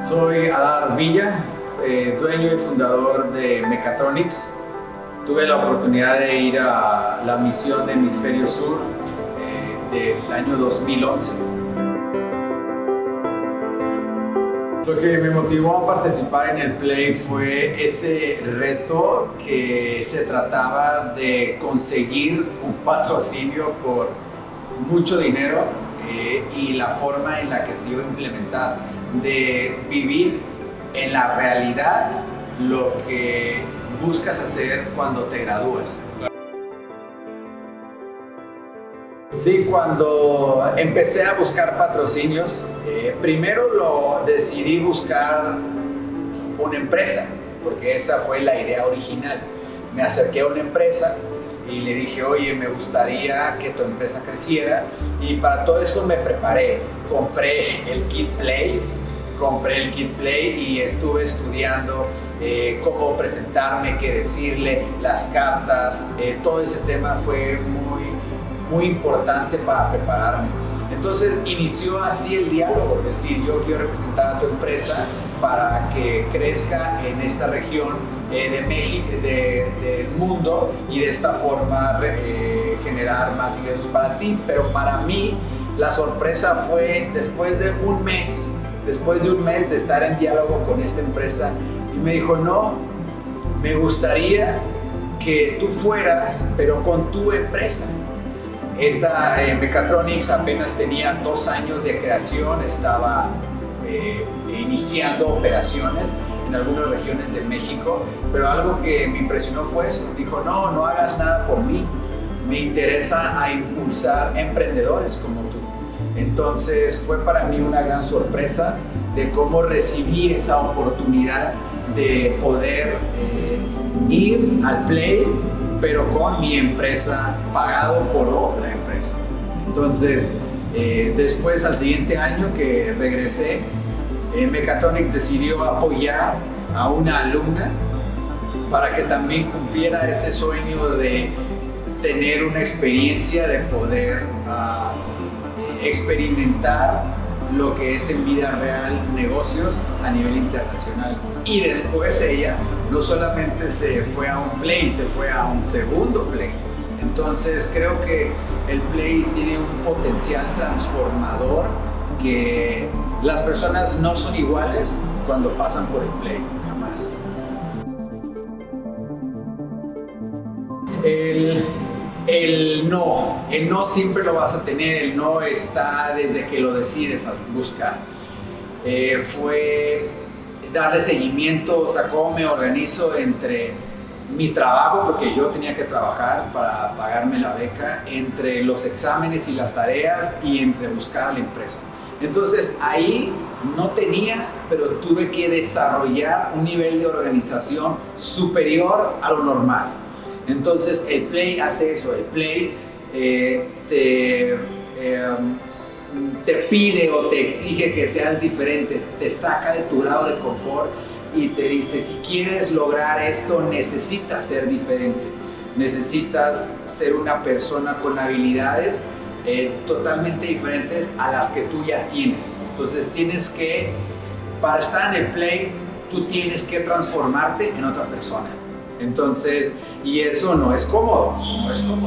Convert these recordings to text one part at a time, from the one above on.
Soy Adar Villa, dueño y fundador de Mechatronics. Tuve la oportunidad de ir a la misión de Hemisferio Sur del año 2011. Lo que me motivó a participar en el Play fue ese reto que se trataba de conseguir un patrocinio por mucho dinero y la forma en la que se iba a implementar, de vivir en la realidad lo que buscas hacer cuando te gradúas. Sí, cuando empecé a buscar patrocinios, primero decidí buscar una empresa, porque esa fue la idea original. Me acerqué a una empresa y le dije, oye, me gustaría que tu empresa creciera, y para todo esto me preparé. Compré el kit Play y estuve estudiando cómo presentarme, qué decirle, las cartas, todo ese tema fue muy importante para prepararme. Entonces inició así el diálogo, es decir, yo quiero representar a tu empresa para que crezca en esta región de México, del mundo, y de esta forma generar más ingresos para ti. Pero para mí la sorpresa fue después de un mes de estar en diálogo con esta empresa, y me dijo, no, me gustaría que tú fueras, pero con tu empresa. Esta Mechatronics apenas tenía 2 años de creación, estaba iniciando operaciones en algunas regiones de México, pero algo que me impresionó fue eso. Dijo, no hagas nada por mí, me interesa a impulsar emprendedores como tú. Entonces fue para mí una gran sorpresa de cómo recibí esa oportunidad de poder ir al Play, pero con mi empresa, pagado por otra empresa. Entonces, después, al siguiente año que regresé, Mechatronics decidió apoyar a una alumna para que también cumpliera ese sueño de tener una experiencia, de poder experimentar lo que es en vida real negocios a nivel internacional. Y después ella no solamente se fue a un Play, se fue a un segundo Play. Entonces creo que el Play tiene un potencial transformador, que las personas no son iguales cuando pasan por el Play, jamás. El no siempre lo vas a tener, el no está desde que lo decides buscar. Fue darle seguimiento, o sea, cómo me organizo entre mi trabajo, porque yo tenía que trabajar para pagarme la beca, entre los exámenes y las tareas, y entre buscar a la empresa. Entonces ahí no tenía, pero tuve que desarrollar un nivel de organización superior a lo normal. Entonces el Play hace eso, el Play te pide o te exige que seas diferente, te saca de tu grado de confort y te dice, si quieres lograr esto, necesitas ser diferente, necesitas ser una persona con habilidades totalmente diferentes a las que tú ya tienes. Entonces tienes que, para estar en el Play, tú tienes que transformarte en otra persona. Entonces, y eso no es cómodo.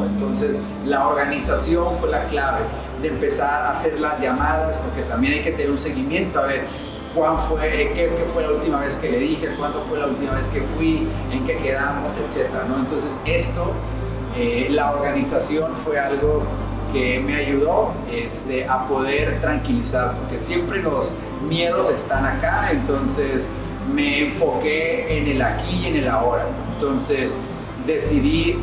Entonces la organización fue la clave de empezar a hacer las llamadas, porque también hay que tener un seguimiento, a ver qué fue la última vez que le dije, cuándo fue la última vez que fui, en qué quedamos, etcétera, ¿no? Entonces la organización fue algo que me ayudó a poder tranquilizar, porque siempre los miedos están acá. Entonces me enfoqué en el aquí y en el ahora. Entonces decidí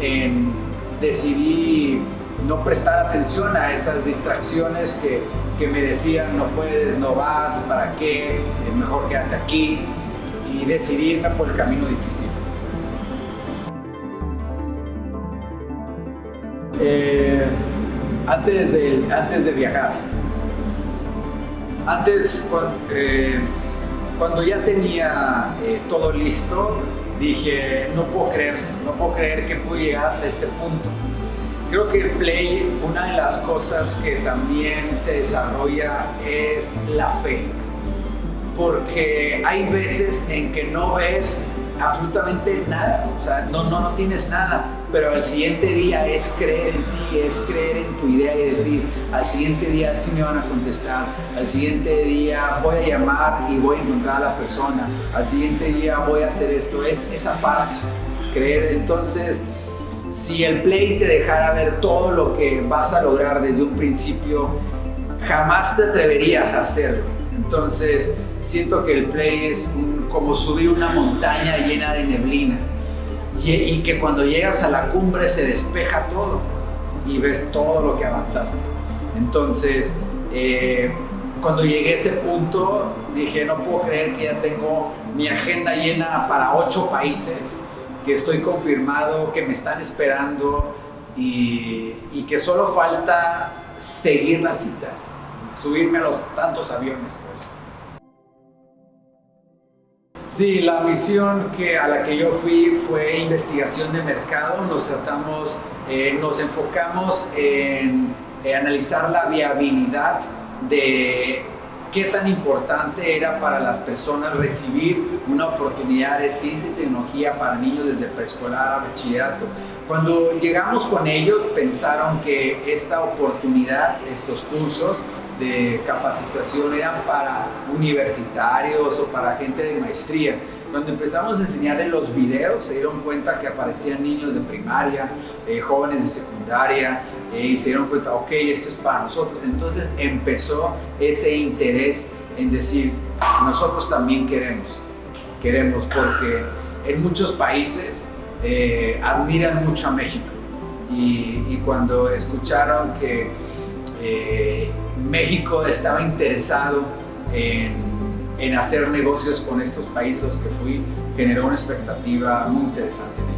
no prestar atención a esas distracciones que me decían, no puedes, no vas, ¿para qué? Mejor quédate aquí, y decidí irme por el camino difícil. Antes de viajar, cuando ya tenía todo listo, dije, no puedo creer que pude llegar hasta este punto. Creo que el Play, una de las cosas que también te desarrolla es la fe. porque hay veces en que no ves absolutamente nada, o sea, no tienes nada, pero al siguiente día es creer en ti, es creer en tu idea y decir, al siguiente día sí me van a contestar, al siguiente día voy a llamar y voy a encontrar a la persona, al siguiente día voy a hacer esto, es esa parte, creer. Entonces, si el Play te dejara ver todo lo que vas a lograr desde un principio, jamás te atreverías a hacerlo. Entonces, siento que el Play es como subir una montaña llena de neblina y que cuando llegas a la cumbre se despeja todo y ves todo lo que avanzaste. Entonces, cuando llegué a ese punto, dije, no puedo creer que ya tengo mi agenda llena para 8 países, que estoy confirmado, que me están esperando y que solo falta seguir las citas, subirme a los tantos aviones, pues. Sí, la misión a la que yo fui fue investigación de mercado. Nos enfocamos en analizar la viabilidad de qué tan importante era para las personas recibir una oportunidad de ciencia y tecnología para niños desde preescolar a bachillerato. Cuando llegamos con ellos, pensaron que esta oportunidad, estos cursos de capacitación eran para universitarios o para gente de maestría. Cuando empezamos a enseñarles los videos, se dieron cuenta que aparecían niños de primaria, jóvenes de secundaria, y se dieron cuenta, ok, esto es para nosotros. Entonces empezó ese interés en decir, nosotros también queremos, porque en muchos países admiran mucho a México, y cuando escucharon que México estaba interesado en hacer negocios con estos países a los que fui, generó una expectativa muy interesante en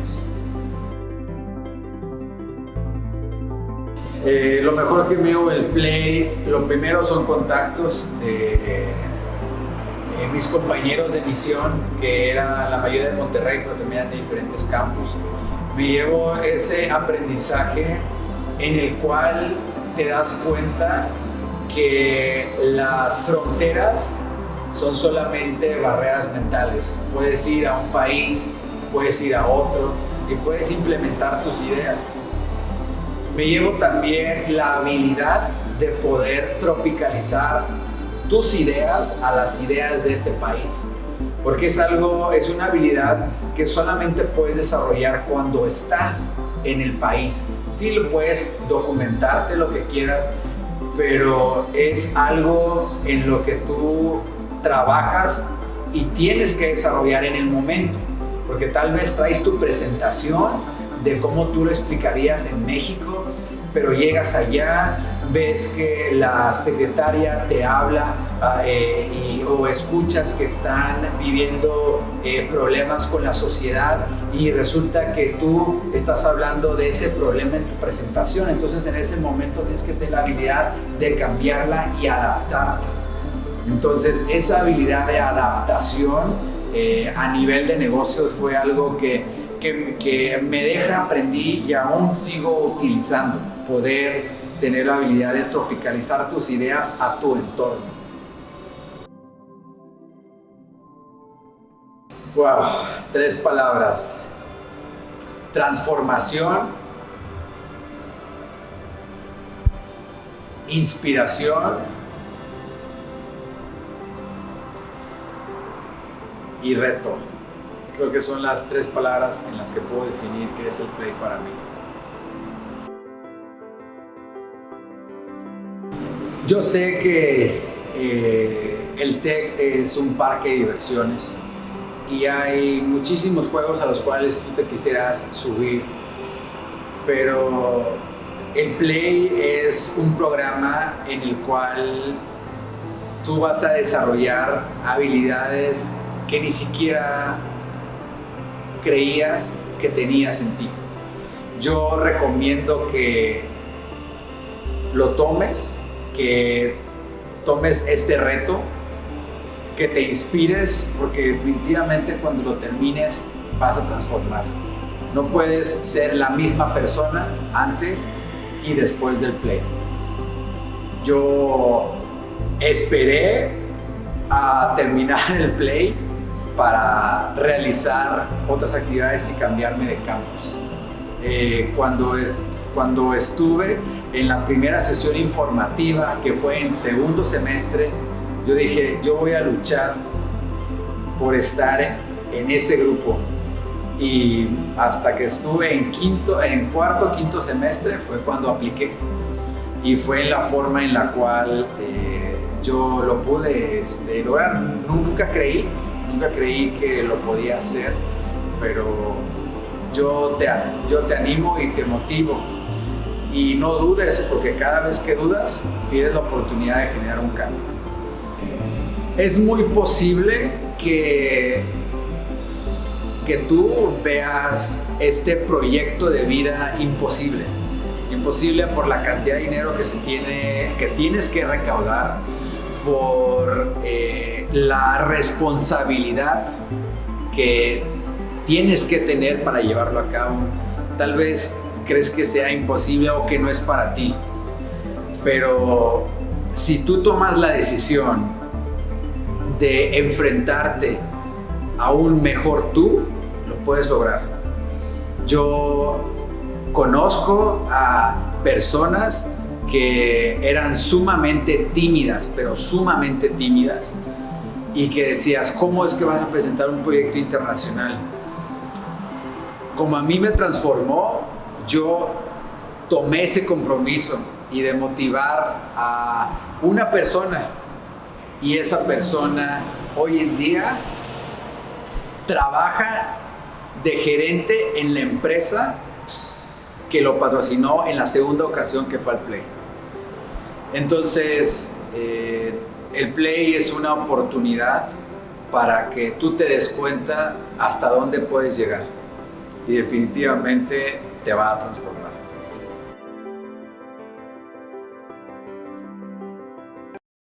ellos. Lo mejor que me dio el Play, lo primero son contactos de mis compañeros de misión, que era la mayoría de Monterrey, pero también de diferentes campus. Me llevo ese aprendizaje en el cual te das cuenta que las fronteras son solamente barreras mentales. Puedes ir a un país, puedes ir a otro y puedes implementar tus ideas. Me llevo también la habilidad de poder tropicalizar tus ideas a las ideas de ese país, porque es una habilidad que solamente puedes desarrollar cuando estás en el país. Sí, lo puedes documentarte lo que quieras, pero es algo en lo que tú trabajas y tienes que desarrollar en el momento, porque tal vez traes tu presentación de cómo tú lo explicarías en México, pero llegas allá, ves que la secretaria te habla o escuchas que están viviendo problemas con la sociedad y resulta que tú estás hablando de ese problema en tu presentación. Entonces en ese momento tienes que tener la habilidad de cambiarla y adaptarte. Entonces esa habilidad de adaptación a nivel de negocios fue algo que aprendí y aún sigo utilizando, poder tener la habilidad de tropicalizar tus ideas a tu entorno. Wow, 3 palabras: transformación, inspiración y reto. Creo que son las 3 palabras en las que puedo definir qué es el Play para mí. Yo sé que el TEC es un parque de diversiones y hay muchísimos juegos a los cuales tú te quisieras subir, pero el Play es un programa en el cual tú vas a desarrollar habilidades que ni siquiera creías que tenías en ti. Yo recomiendo que lo tomes, que tomes este reto, que te inspires, porque definitivamente cuando lo termines vas a transformar. No puedes ser la misma persona antes y después del Play. Yo esperé a terminar el Play para realizar otras actividades y cambiarme de campus. Cuando estuve en la primera sesión informativa, que fue en segundo semestre, yo dije, yo voy a luchar por estar en ese grupo. Y hasta que estuve en cuarto, quinto semestre fue cuando apliqué. Y fue la forma en la cual yo lo pude lograr. Nunca creí que lo podía hacer, pero yo te animo y te motivo. Y no dudes, porque cada vez que dudas, tienes la oportunidad de generar un cambio. Es muy posible que tú veas este proyecto de vida imposible por la cantidad de dinero que tienes que recaudar, por la responsabilidad que tienes que tener para llevarlo a cabo. Tal vez crees que sea imposible o que no es para ti, pero si tú tomas la decisión de enfrentarte a un mejor tú, lo puedes lograr. Yo conozco a personas que eran sumamente tímidas, pero sumamente tímidas, y que decías, ¿cómo es que vas a presentar un proyecto internacional? Como a mí me transformó, yo tomé ese compromiso y de motivar a una persona, y esa persona hoy en día trabaja de gerente en la empresa que lo patrocinó en la segunda ocasión que fue al Play. Entonces, el Play es una oportunidad para que tú te des cuenta hasta dónde puedes llegar, y definitivamente te va a transformar.